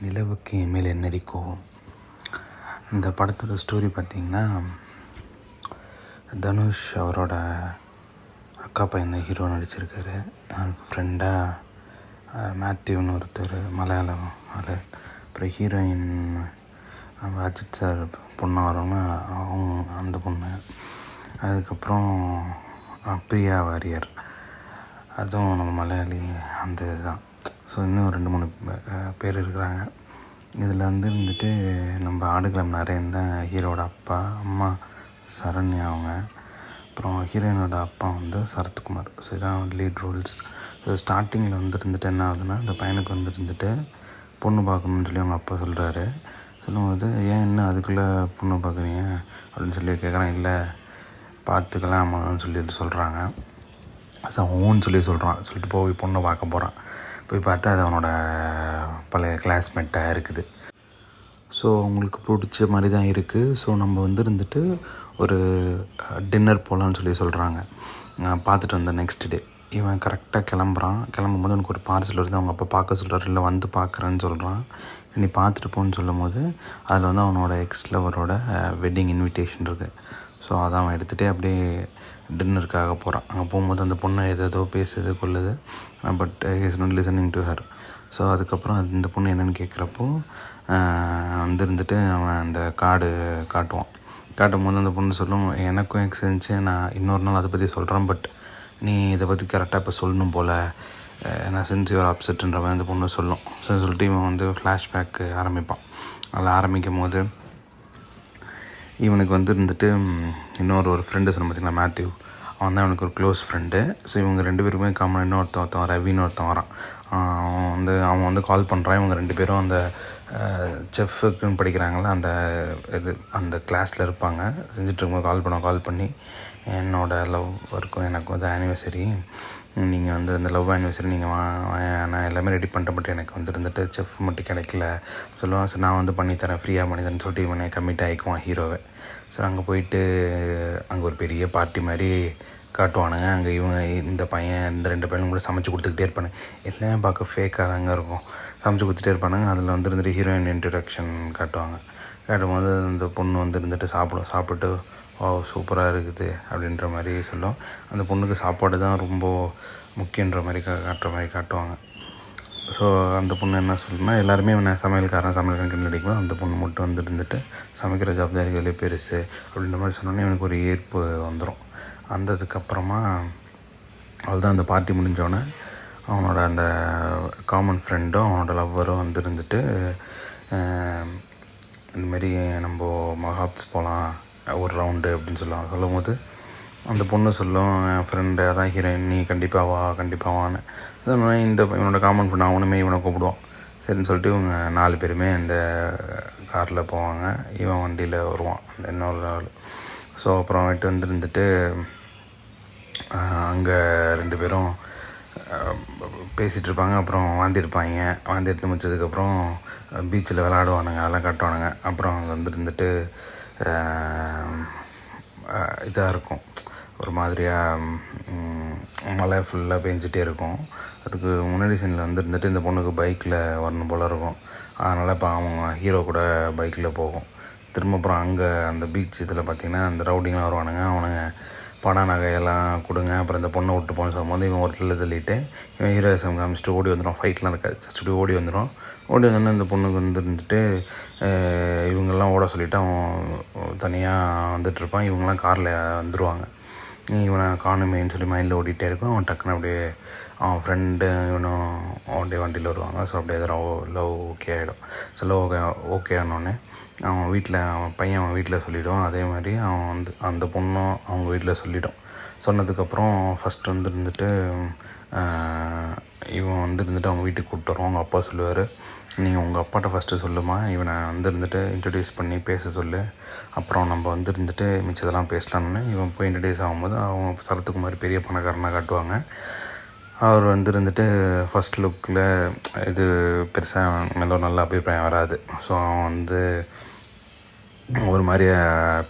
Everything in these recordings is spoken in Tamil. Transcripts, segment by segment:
நிலவுக்கு என் என்னடி கோவம். இந்த படத்தோட ஸ்டோரி பார்த்திங்கன்னா, தனுஷ் அவரோட அக்கா பையன் தான் ஹீரோ நடிச்சிருக்காரு. அவருக்கு ஃப்ரெண்டாக மேத்யூன்னு ஒருத்தர் மலையாளம் ஆள். அப்புறம் ஹீரோயின் அஜித் சார் பொண்ணு வரவங்க அவங்க அந்த பொண்ணு. அதுக்கப்புறம் பிரியா வாரியர், அதுவும் நம்ம மலையாளி அந்த இதுதான். ஸோ இன்னும் 2-3 பேர் இருக்கிறாங்க. இதில் வந்துட்டு நம்ம ஆடுகளம் நரேன் தான் ஹீரோட அப்பா. அம்மா சரண்யா அவங்க. அப்புறம் ஹீரோயினோட அப்பா வந்து சரத்குமார். ஸோ இதான் லீட் ரோல்ஸ். ஸோ ஸ்டார்டிங்கில் வந்துட்டு என்ன ஆகுதுன்னா, இந்த பையனுக்கு வந்துட்டு பொண்ணு பார்க்கணுன்னு சொல்லி அவங்க அப்பா சொல்கிறாரு. சொல்லும்போது, ஏன் இன்னும் அதுக்குள்ளே பொண்ணு பார்க்குறீங்க அப்படின்னு சொல்லி கேட்குறான். இல்லை பார்த்துக்கலாமான்னு சொல்லிட்டு சொல்கிறாங்க. ஸோ அவன் சொல்லிட்டு போய் பொண்ணை பார்க்க போகிறான். போய் பார்த்தா அது அவனோட பழைய கிளாஸ்மேட்டாக இருக்குது. ஸோ அவங்களுக்கு பிடிச்ச மாதிரி தான் இருக்குது. ஸோ நம்ம வந்துட்டு ஒரு டின்னர் போகலான்னு சொல்லி சொல்கிறாங்க. பார்த்துட்டு வந்த நெக்ஸ்ட் டே இவன் கரெக்டாக கிளம்பும்போது எனக்கு ஒரு பார்சல் வருது. அவங்க அப்பா பார்க்க சொல்கிறார். இல்லை வந்து பார்க்குறேன்னு சொல்கிறான். நீ பார்த்துட்டு போன்னு சொல்லும் போது அதில் வந்து அவனோட எக்ஸ் லவரோட வெட்டிங் இன்விடேஷன் இருக்குது. ஸோ அதை அவன் எடுத்துகிட்டே அப்படியே டின்னருக்காக போகிறான். அங்கே போகும்போது அந்த பொண்ணை ஏதோ பேசுது கொள்ளுது. But is not listening to her. So அதுக்கப்புறம் இந்த பொண்ணு என்னென்னு கேட்குறப்போ வந்துட்டு அவன் அந்த கார்டு காட்டும் போது அந்த பொண்ணு சொல்லும், எனக்கும் எக்ஸ் இருந்துச்சு, நான் இன்னொரு நாள் அதை பற்றி சொல்கிறேன், பட் நீ இதை பற்றி கரெக்டாக இப்போ சொல்லணும் போல், நான் சின்சியர் அப்செட்டுன்ற மாதிரி அந்த பொண்ணு சொல்லும். ஸோ சொல்லிட்டு இவன் வந்து ஃப்ளாஷ்பேக்கு ஆரம்பிப்பான். அதில் ஆரம்பிக்கும் போது இவனுக்கு வந்துட்டு இன்னொரு ஃப்ரெண்டு சொன்ன பார்த்திங்களா, மேத்யூ, அவன் தான் அவனுக்கு ஒரு க்ளோஸ் ஃப்ரெண்டு. ஸோ இவங்க 2 பேருமே காமன். இன்னொருத்தன் ரவின்னு ஒருத்தன் வரான். அவன் வந்து கால் பண்ணுறான். இவங்க 2 பேரும் அந்த செஃப்புக்குன்னு படிக்கிறாங்கள அந்த கிளாஸில் இருப்பாங்க. செஞ்சிட்ருக்கும்போது கால் பண்ணி என்னோட லவ்வருக்கும் எனக்கும் வந்து ஆனிவர்சரி, நீங்கள் வந்து அந்த லவ் ஆனிவர்சரி நீங்கள் நான் எல்லாமே ரெடி பண்ணிட்டேன், பட் எனக்கு வந்துட்டு செஃப் மட்டும் கிடைக்கல சொல்லுவான். ஸோ நான் வந்து பண்ணித்தரேன், ஃப்ரீயாக பண்ணித்தரேன்னு சொல்லிட்டு இவனை கம்மிட் ஆகிக்குவான் ஹீரோவை. ஸோ அங்கே போயிட்டு அங்கே ஒரு பெரிய பார்ட்டி மாதிரி காட்டுவானுங்க. அங்கே இந்த பையன் இந்த 2 பையனும் கூட சமைச்சு கொடுத்துக்கிட்டே இருப்பானுங்க. எல்லாமே பார்க்க ஃபேக்காக தாங்க இருக்கும். சமைச்சு கொடுத்துட்டே இருப்பானுங்க. அதில் வந்துட்டு ஹீரோயின் இன்ட்ரடக்ஷன் காட்டும்போது அந்த பொண்ணு வந்துட்டு சாப்பிட்டு சூப்பராக இருக்குது அப்படின்ற மாதிரி சொல்லும். அந்த பொண்ணுக்கு சாப்பாடு தான் ரொம்ப முக்கியன்ற மாதிரி காட்டுவாங்க. ஸோ அந்த பொண்ணு என்ன சொல்லுன்னா, எல்லாருமே சமையல்காரன் கிடைக்கும். அந்த பொண்ணு மட்டும் வந்துட்டு சமைக்கிற ஜாப்தாரிகளே பெருசு அப்படின்ற மாதிரி சொன்னோன்னே இவனுக்கு ஒரு ஈர்ப்பு வந்துடும். வந்ததுக்கப்புறமா அவள்தான் அந்த பார்ட்டி முடிஞ்சோடனே அவனோட அந்த காமன் ஃப்ரெண்டும் அவனோட லவ்வரும் வந்துட்டு இந்தமாரி நம்ம மகாப்ஸ் போகலாம் ஒரு ரவுண்டு அப்படின்னு சொல்லும் போது அந்த பொண்ணு சொல்லும், என் ஃப்ரெண்டு அதான் ஹீரோயின், நீ கண்டிப்பாக வான்னு. இவனோட காமன் ஃப்ரெண்ட் அவனுமே இவனை கூப்பிடுவான். சரின்னு சொல்லிட்டு இவங்க 4 பேருமே இந்த காரில் போவாங்க. இவன் வண்டியில் வருவான், அந்த இன்னொரு ஆள். ஸோ அப்புறமேட்டு வந்துட்டு அங்கே 2 பேரும் பேசிகிட்டு இருப்பாங்க. அப்புறம் வாந்தி எடுத்து முடிச்சதுக்கப்புறம் பீச்சில் விளையாடுவானுங்க, அதெல்லாம் காட்டுவானுங்க. அப்புறம் அங்கே வந்துட்டு இதாக இருக்கும், ஒரு மாதிரியாக மழை ஃபுல்லாக பெஞ்சிட்டே இருக்கும். அதுக்கு முன்னாடி சீனில் வந்துட்டு இந்த பொண்ணுக்கு பைக்கில் வரணும் போல் இருக்கும். அதனால் இப்போ அவங்க ஹீரோ கூட பைக்கில் போகும். திரும்ப அப்புறம் அங்கே அந்த பீச் இதில் பார்த்திங்கன்னா அந்த ரவுடிங்கெலாம் வருவானுங்க. அவனுங்க பணம் நகையெல்லாம் கொடுங்க, அப்புறம் இந்த பொண்ணை விட்டு போகணுன்னு சொல்லும்போது இவன் ஒரு தள்ளிட்டு இவன் ஹீரோயிசம் காமிச்சிட்டு ஓடி வந்துடும். ஃபைட்லாம் இருக்காது, ஜஸ்ட் இப்படி ஓடி வந்தோடனே இந்த பொண்ணுக்கு வந்துட்டு இவங்கெல்லாம் ஓட சொல்லிவிட்டு அவன் தனியாக வந்துட்டுருப்பான். இவங்கெல்லாம் காரில் வந்துடுவாங்க. இவனை காணுமேன்னு சொல்லி மைண்டில் ஓடிட்டே இருக்கும். அவன் டக்குன்னு அப்படியே அவன் ஃப்ரெண்டு இவனும் அப்படியே வண்டியில் வருவாங்க. ஸோ அப்படியே லவ் ஓகே ஆகிடும். ஸோ லவ் ஓகே ஆனோடனே அவன் வீட்டில் சொல்லிவிடுவான். அதே மாதிரி அவன் அந்த பொண்ணும் அவங்க வீட்டில் சொல்லிவிடும். சொன்னதுக்கப்புறம் ஃபஸ்ட் வந்துட்டு இவன் வந்துட்டு அவங்க வீட்டுக்கு கூப்பிட்டு வருவான். அவங்க அப்பா சொல்லுவார், நீங்கள் உங்கள் அப்பாட்ட ஃபஸ்ட்டு சொல்லுமா, இவனை வந்துட்டு இன்ட்ரடியூஸ் பண்ணி பேச சொல்லு, அப்புறம் நம்ம வந்துட்டு மிச்சதெல்லாம் பேசலான்னு. இவன் போய் இன்ட்ரடியூஸ் ஆகும்போது அவங்க சரத்குமார் பெரிய பணக்காரனாக காட்டுவாங்க. அவர் வந்துட்டு ஃபஸ்ட் லுக்கில் இது பெருசாக நல்ல அபிப்பிராயம் வராது. ஸோ அவன் ஒரு மாதிரியா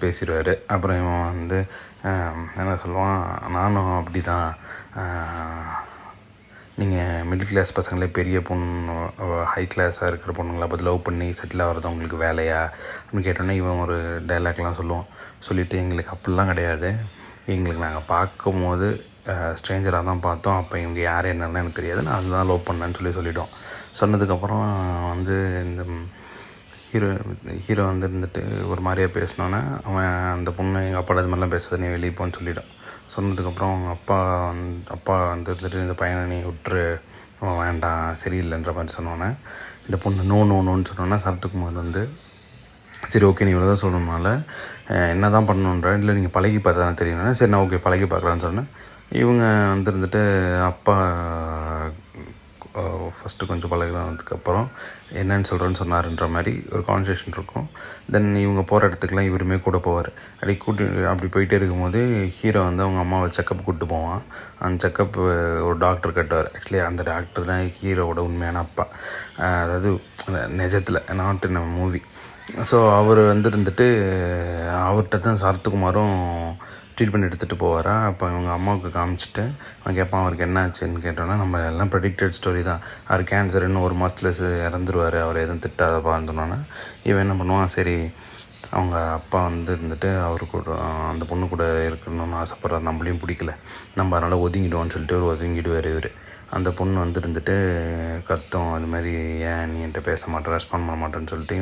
பேசிடுவார். அப்புறம் இவன் என்ன சொல்லுவான், நானும் அப்படி தான், நீங்கள் மிடில் கிளாஸ் பசங்களே பெரிய பொண்ணு ஹை கிளாஸாக இருக்கிற பொண்ணுங்களா பார்த்து லவ் பண்ணி செட்டில் ஆகிறது உங்களுக்கு வேலையா அப்படின்னு கேட்டோன்னே இவன் ஒரு டைலாக்லாம் சொல்லிவிட்டு எங்களுக்கு அப்படிலாம் கிடையாது, எங்களுக்கு நாங்கள் பார்க்கும் போது ஸ்ட்ரேஞ்சராக தான் பார்த்தோம், அப்போ இவங்க யார் என்னன்னு எனக்கு தெரியாது, நான் அதுதான் லவ் பண்ணேன்னு சொல்லிட்டோம். சொன்னதுக்கப்புறம் வந்து இந்த ஹீரோ வந்து இருந்துட்டு ஒரு மாதிரியாக பேசினோன்னே அவன் அந்த பொண்ணு எங்கள் அப்பாட இது மாதிரிலாம் பேசுறது, நீ வெளியே போன்னு சொல்லிட்டான். சொன்னதுக்கப்புறம் அவங்க அப்பா வந்து இருந்துட்டு இந்த பையனை நீ விட்டுரு, அவன் வேண்டாம் சரியில்லைன்ற மாதிரி சொன்னோன்னே இந்த பொண்ணு நோன்னு சொன்னோன்னா சரத்குமார் வந்து சரி ஓகே நீ இவ்வளோ தான் சொல்லணுனால என்ன தான் பண்ணணுன்ற, இல்லை நீங்கள் பழகி பார்த்தா தான் தெரியணுன்னா சரி நான் ஓகே பழகி பார்க்கலான்னு சொன்னேன். இவங்க வந்து இருந்துட்டு அப்பா ஃபஸ்ட்டு கொஞ்சம் பழகினதுக்கப்புறம் என்னன்னு சொல்கிறேன்னு சொன்னார்ன்ற மாதிரி ஒரு கான்வர்சேஷன் இருக்கும். தென் இவங்க போகிற இடத்துக்குலாம் இவருமே கூட போவார். அப்படி போயிட்டே இருக்கும்போது ஹீரோ வந்து அவங்க அம்மாவை செக்கப் கூப்பிட்டு போவான். அந்த செக்கப் ஒரு டாக்டர் கட்டுவார். ஆக்சுவலி அந்த டாக்டர் தான் ஹீரோவோட உண்மையான அப்பா, அதாவது நிஜத்தில், நாட் இன் மூவி. ஸோ அவர் வந்து இருந்துட்டு அவர்கிட்ட தான் சரத்குமாரும் ட்ரீட்மெண்ட் எடுத்துகிட்டு போவாரா. அப்போ இவங்க அம்மாவுக்கு காமிச்சிட்டு அவன் கேட்பான் அவருக்கு என்ன ஆச்சுன்னு கேட்டோன்னா, நம்ம எல்லாம் ப்ரெடிக்டட் ஸ்டோரி தான், அவர் கேன்சர்னு ஒரு மாதத்தில் இறந்துருவார், அவர் எதுவும் திட்டாதப்பா இருந்தோன்னா இவன் என்ன பண்ணுவான், சரி அவங்க அப்பா வந்து இருந்துட்டு அவர் கூட அந்த பொண்ணு கூட இருக்கணும்னு ஆசைப்பட்றாரு, நம்மளையும் பிடிக்கல, நம்ம அதனால் ஒதுங்கிடுவோன்னு சொல்லிட்டு ஒரு ஒதுங்கிடுவார் இவர். அந்த பொண்ணு வந்து இருந்துட்டு கத்தும், அது மாதிரி ஏன் நீ என்கிட்ட பேச மாட்டேன், ரெஸ்பாண்ட் பண்ண மாட்டேன்னு சொல்லிட்டு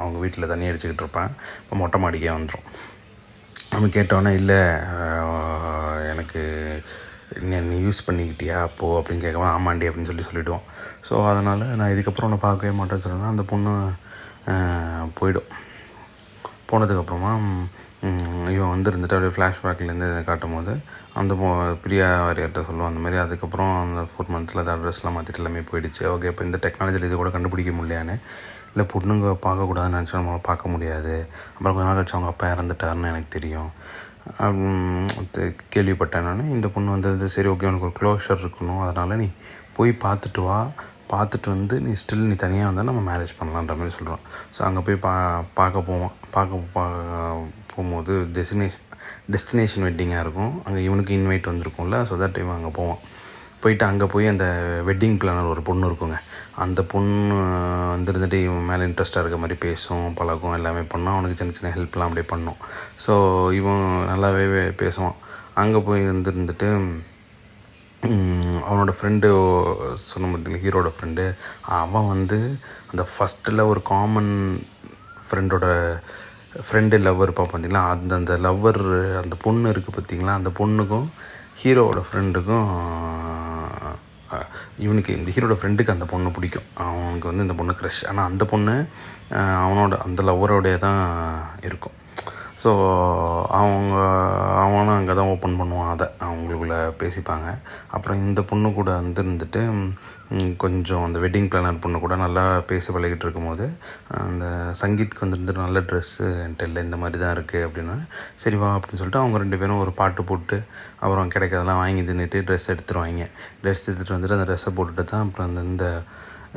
அவங்க வீட்டில் தண்ணி அடிச்சுக்கிட்டு இருப்பேன். இப்போ மொட்டை மாடிக்கே வந்துடும். நம்ம கேட்டோன்னே இல்லை எனக்கு நீ யூஸ் பண்ணிக்கிட்டியா அப்போது அப்படின்னு கேட்கவா, ஆமாண்டி அப்படின்னு சொல்லிவிடுவோம். ஸோ அதனால் நான் இதுக்கப்புறம் ஒன்று பார்க்கவே மாட்டேன்னு சொன்னேன்னா அந்த பொண்ணு போயிடும். போனதுக்கப்புறமா இவன் வந்து இருந்துட்டு அப்படியே ஃப்ளாஷ்பேக்லேருந்து காட்டும் போது அந்த பிரியா வாரியர்கிட்ட சொல்லுவோம் அந்த மாதிரி. அதுக்கப்புறம் அந்த 4 months அந்த அட்ரஸ்லாம் மாற்றிட்டு எல்லாமே போயிடுச்சு. ஓகே இப்போ இந்த டெக்னாலஜியில் இது கூட கண்டுபிடிக்க முடியலையான்னு, இல்லை பொண்ணுங்க பார்க்கக்கூடாதுன்னு நினச்சா நம்மளை பார்க்க முடியாது, அப்புறம் கொஞ்ச நாள் கழிச்சு அவங்க அப்பா இறந்துட்டாருன்னு எனக்கு தெரியும் கேள்விப்பட்டேன் நான். இந்த பொண்ணு வந்து சரி ஓகே உனக்கு ஒரு க்ளோஷர் இருக்கணும், அதனால் நீ போய் பார்த்துட்டு வா, பார்த்துட்டு வந்து நீ நீ தனியாக வந்தால் நம்ம மேரேஜ் பண்ணலான்ற மாதிரி சொல்கிறோம். ஸோ அங்கே போய் பார்க்க போகும்போது டெஸ்டினேஷன் வெட்டிங்காக இருக்கும். அங்கே இவனுக்கு இன்வைட் வந்திருக்கும்ல, ஸோ தட் இவன் அங்கே போயிட்டு அங்கே போய் அந்த வெட்டிங் பிளானர் ஒரு பொண்ணு இருக்குங்க, அந்த பொண்ணு வந்து இருந்துட்டு இவன் மேலே இன்ட்ரெஸ்ட்டாக இருக்க மாதிரி பேசும், பழகும், எல்லாமே பண்ணோம். அவனுக்கு சின்ன சின்ன ஹெல்ப்லாம் அப்படியே பண்ணோம். ஸோ இவன் நல்லாவே பேசுவான். அங்கே போய் இருந்துட்டு அவனோட ஃப்ரெண்டு சொன்ன பார்த்தீங்களா, ஹீரோட ஃப்ரெண்டு, அவன் வந்து அந்த ஃபஸ்ட்டில் ஒரு காமன் ஃப்ரெண்டு லவ்வர் இருப்பான் பார்த்தீங்களா, அந்த லவ்வர் அந்த பொண்ணு இருக்குது பார்த்தீங்களா, அந்த பொண்ணுக்கும் ஹீரோவோட ஃப்ரெண்டுக்கும் இவனுக்கு இந்த ஹீரோட ஃப்ரெண்டுக்கு அந்த பொண்ணு பிடிக்கும். அவனுக்கு வந்து இந்த பொண்ணு க்ரஷ். ஆனால் அந்த பொண்ணு அந்த லவ்வரோடைய தான் இருக்கும். ஸோ அவனும் அங்கே தான் ஓப்பன் பண்ணுவான், அதை அவங்களுக்குள்ளே பேசிப்பாங்க. அப்புறம் இந்த பொண்ணு கூட வந்து இருந்துட்டு கொஞ்சம் அந்த வெட்டிங் பிளானர் பொண்ணு கூட நல்லா பேசி பழகிட்டு இருக்கும்போது அந்த சங்கீத்துக்கு வந்துட்டு நல்ல ட்ரெஸ்ஸு என்கிட்ட இல்லை, இந்த மாதிரி தான் இருக்குது அப்படின்னா சரி வா அப்படின்னு சொல்லிட்டு அவங்க 2 பேரும் ஒரு பாட்டு போட்டு அப்புறம் கிடைக்கிறதெல்லாம் வாங்கி தின்னுட்டு ட்ரெஸ் எடுத்துகிட்டு வந்துட்டு அந்த ட்ரெஸ்ஸை போட்டுட்டு தான் அப்புறம்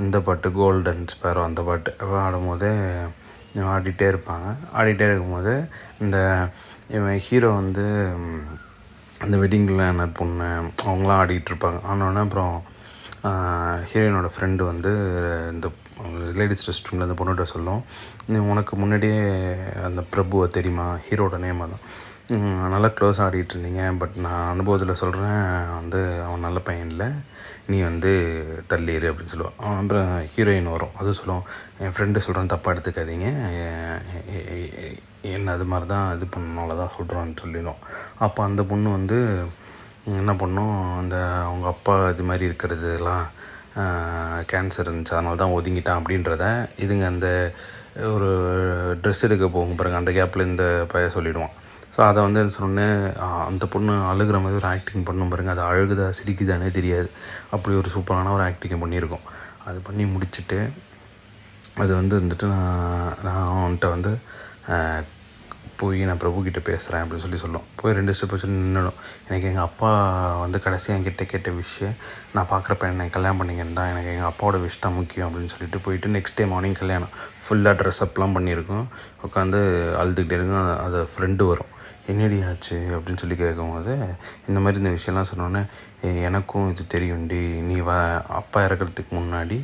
இந்த பாட்டு கோல்டன் ஸ்பேரோ அந்த பாட்டு ஆடும்போதே ஆடிட்டே இருக்கும்போது இவன் ஹீரோ வந்து அந்த வெட்டிங் பிளானர் பொண்ணு அவங்களாம் ஆடிக்கிட்டு இருப்பாங்க. ஆனோடனே அப்புறம் ஹீரோயினோட ஃப்ரெண்டு வந்து இந்த லேடிஸ் ரெஸ்ட் ரூமில் அந்த பொண்ணுகிட்ட சொல்லும், உனக்கு முன்னாடியே அந்த பிரபுவை தெரியுமா, ஹீரோட நேம் தான், நல்லா க்ளோஸ் ஆடிட்டு இருந்தீங்க, பட் நான் அனுபவத்தில் சொல்கிறேன் வந்து அவன் நல்ல பையன் இல்லை, நீ வந்து தள்ளிடு அப்படின்னு சொல்லுவான். அப்புறம் ஹீரோயின் வரும், அது சொல்லுவோம், என் ஃப்ரெண்டு சொல்கிறேன் தப்பாக எடுத்துக்காதீங்க, என்ன அது மாதிரி தான் இது பண்ணனால தான் சொல்கிறான்னு சொல்லிடும். அப்போ அந்த பொண்ணு வந்து என்ன பண்ணும், அவங்க அப்பா இது மாதிரி இருக்கிறதுலாம் கேன்சர் இருந்துச்சு, அதனால தான் ஒதுங்கிட்டான் அப்படின்றத இதுங்க அந்த ஒரு ட்ரெஸ் எடுக்க போகும் பாருங்க, அந்த கேப்பில் இந்த பையன் சொல்லிவிடுவான். ஸோ அதை வந்து சொன்னேன், அந்த பொண்ணு அழுகிற மாதிரி ஒரு ஆக்டிங் பண்ணும் பாருங்கள், அது அழுகுதா சிரிக்குதானே தெரியாது, அப்படி ஒரு சூப்பரான ஒரு ஆக்டிங்கை பண்ணியிருக்கோம். அது பண்ணி முடிச்சுட்டு அது வந்து இருந்துட்டு நான் அவன்கிட்ட வந்து போய் நான் பிரபுக்கிட்ட பேசுகிறேன் அப்படின்னு சொல்லும். போய் 2 ஸ்டெப் வச்சு நின்றுடும். எனக்கு எங்கள் அப்பா வந்து கடைசி என்கிட்ட கேட்ட விஷயம், நான் பார்க்குறப்ப என்னை கல்யாணம் பண்ணிங்கன்னா எனக்கு எங்கள் அப்பாவோட விஷ் தான் முக்கியம் அப்படின்னு சொல்லிட்டு போயிட்டு நெக்ஸ்ட் டே மார்னிங் கல்யாணம் ஃபுல்லாக ட்ரெஸ்அப்லாம் பண்ணியிருக்கோம். உட்காந்து அழுதுகிட்டே இருக்கும். அது ஃப்ரெண்டு வரும், என்னடி ஆச்சு அப்படின்னு சொல்லி கேட்கும்போது இந்த மாதிரி இந்த விஷயம்லாம் சொன்னோன்னே எனக்கும் இது தெரியும்டி, நீ அப்பா இறக்கிறதுக்கு முன்னாடி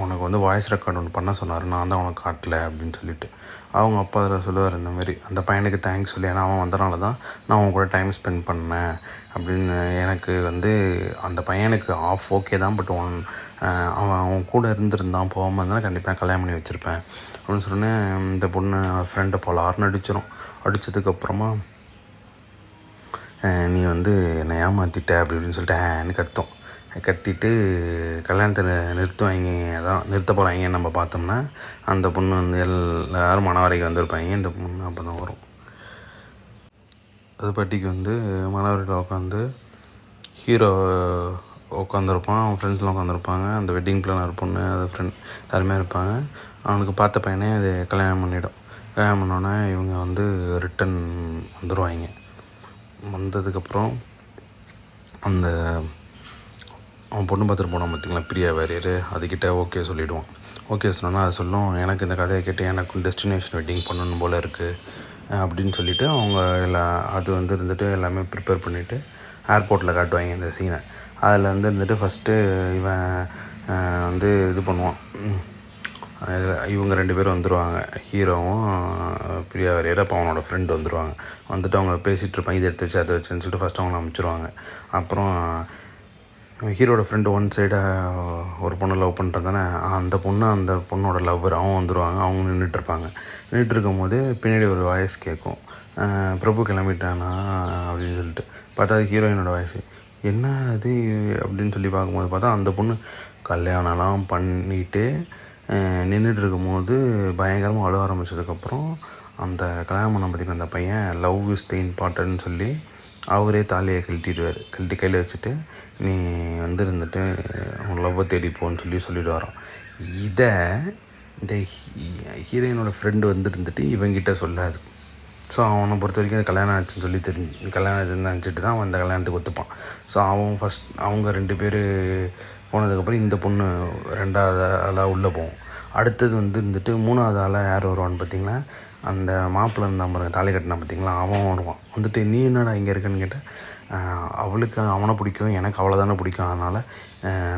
உனக்கு வந்து வாய்ஸ் ரெக்கார்டு ஒன்று பண்ண சொன்னார், நான் தான் உனக்கு காட்டலை அப்படின்னு சொல்லிட்டு அவங்க அப்பா அதில் சொல்லுவார் இந்த மாதிரி அந்த பையனுக்கு தேங்க்ஸ் சொல்லி, ஏன்னா அவன் வந்தனால தான் நான் அவன் கூட டைம் ஸ்பெண்ட் பண்ணேன் அப்படின்னு. எனக்கு வந்து அந்த பையனுக்கு ஆஃப் ஓகே தான், பட் அவன் கூட இருந்திருந்தான் போகாமல் இருந்தால் கண்டிப்பாக கல்யாணம் பண்ணி வச்சுருப்பேன் அப்படின்னு சொன்னேன். இந்த பொண்ணு ஃப்ரெண்டை போல் அடிச்சிடும். அடித்ததுக்கப்புறமா நீ வந்து என்னை ஏமாற்றிட்ட அப்படி இப்படின்னு சொல்லிட்டு எனக்கு கத்திட்டு கல்யாணத்தில் நிறுத்துவாங்க, அதான் நிறுத்த போகிறாங்க. நம்ம பார்த்தோம்னா அந்த பொண்ணு வந்து எல்லோரும் மணவரைக்கு வந்திருப்பாங்க. இந்த பொண்ணு அப்போ தான் வரும். அது பாட்டிக்கு வந்து மணவரையில் உட்காந்து ஹீரோ உட்காந்துருப்பான், அவன் ஃப்ரெண்ட்ஸ்லாம் உட்காந்துருப்பாங்க. அந்த வெட்டிங் பிளானர் பொண்ணு அது ஃப்ரெண்ட் எல்லாருமே இருப்பாங்க. அவனுக்கு பார்த்த பையனே அது கல்யாணம் பண்ணிவிடும். கல்யாணம் பண்ணோன்னே இவங்க வந்து ரிட்டன் வந்துடுவாங்க. வந்ததுக்கப்புறம் அந்த அவன் பொண்ணு பார்த்துட்டு போனான் பார்த்திங்களா, பிரியா வேரியர், அதுக்கிட்ட ஓகே சொல்லிவிடுவான். ஓகே சொன்னோன்னா அது சொல்லும், எனக்கு இந்த கதையை கேட்டு எனக்கும் டெஸ்டினேஷன் வெட்டிங் பண்ணணும் போல் இருக்குது அப்படின்னு சொல்லிவிட்டு அவங்க அது வந்து இருந்துட்டு எல்லாமே ப்ரிப்பேர் பண்ணிவிட்டு ஏர்போர்ட்டில் காட்டுவாங்க இந்த சீனை. அதில் வந்து இருந்துட்டு ஃபஸ்ட்டு இவன் வந்து இது பண்ணுவான், இவங்க 2 பேரும் வந்துடுவாங்க, ஹீரோவும் பிரியா வேரியர். அப்போ அவனோட ஃப்ரெண்டு வந்துடுவாங்க. வந்துட்டு அவங்க பேசிகிட்டு இருப்பாங்க, இதை எடுத்து வச்சு அதை வச்சுன்னு சொல்லிட்டு ஃபஸ்ட்டு அவங்கள அனுப்பிச்சிடுவாங்க. அப்புறம் ஹீரோட ஃப்ரெண்டு ஒன் சைடாக ஒரு பொண்ணை லவ் பண்ணுறதானே, அந்த பொண்ணோட லவ்வர் அவன் வந்துடுவாங்க. அவங்க நின்றுட்டுருப்பாங்க. நின்றுட்டுருக்கும் போது பின்னாடி ஒரு வாய்ஸ் கேட்கும், பிரபு கிளம்பிட்டானா அப்படின்னு சொல்லிட்டு. பார்த்தா அது ஹீரோயினோட வாய்ஸ். என்ன அது அப்படின்னு சொல்லி பார்க்கும்போது பார்த்தா அந்த பொண்ணு கல்யாணம்லாம் பண்ணிவிட்டு நின்றுட்டு இருக்கும்போது பயங்கரமாக அழுவ ஆரம்பித்ததுக்கப்புறம் அந்த கல்யாணம் பண்ண பார்த்திங்கன்னா அந்த பையன் லவ் இஸ் த இம்பார்ட்டன்ட்னு சொல்லி அவரே தாலியை கழட்டிடுவார். கழட்டி கையில் வச்சுட்டு நீ வந்து இருந்துட்டு உன் லவ்வை தேடிப்போன்னு சொல்லிட்டு வரோம். இதை இந்த ஹீரோயினோட ஃப்ரெண்டு வந்து இருந்துட்டு இவங்கிட்ட சொல்லாது. ஸோ அவனை பொறுத்த வரைக்கும் அது கல்யாணம் ஆச்சுன்னு சொல்லி கல்யாணம் ஆச்சுன்னு நினச்சிட்டு தான் அவன் இந்த கல்யாணத்துக்கு ஒத்துப்பான். ஸோ அவங்க 2 பேர் போனதுக்கப்புறம் இந்த பொண்ணு 2வது ஆளாக உள்ளே போகும். அடுத்தது வந்து இருந்துட்டு 3வது ஆளாக யார் வருவான்னு பார்த்திங்கன்னா, அந்த மாப்பிள்ளை இருந்தால் பாருங்க, தாலி கட்டினா பார்த்திங்களா, அவன் வருவான். வந்துட்டு நீ என்னடா இங்கே இருக்கேன்னு கேட்டால், அவளுக்கு அவனை பிடிக்கும், எனக்கு அவளை தானே பிடிக்கும், அதனால்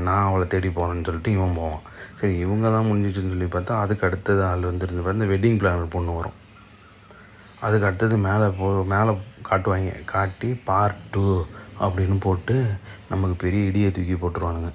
நான் அவளை தேடி போகிறேன்னு சொல்லிட்டு இவன் போவான். சரி இவங்க தான் முடிஞ்சிச்சுன்னு சொல்லி பார்த்தா அதுக்கு அடுத்தது ஆள் வந்துருந்து பாரு, இந்த வெட்டிங் பிளானர் பொண்ணு வரும். அதுக்கு அடுத்தது மேலே காட்டுவாங்க. காட்டி பார்ட் 2 அப்படின்னு போட்டு நமக்கு பெரிய இடியை தூக்கி போட்டுருவானுங்க.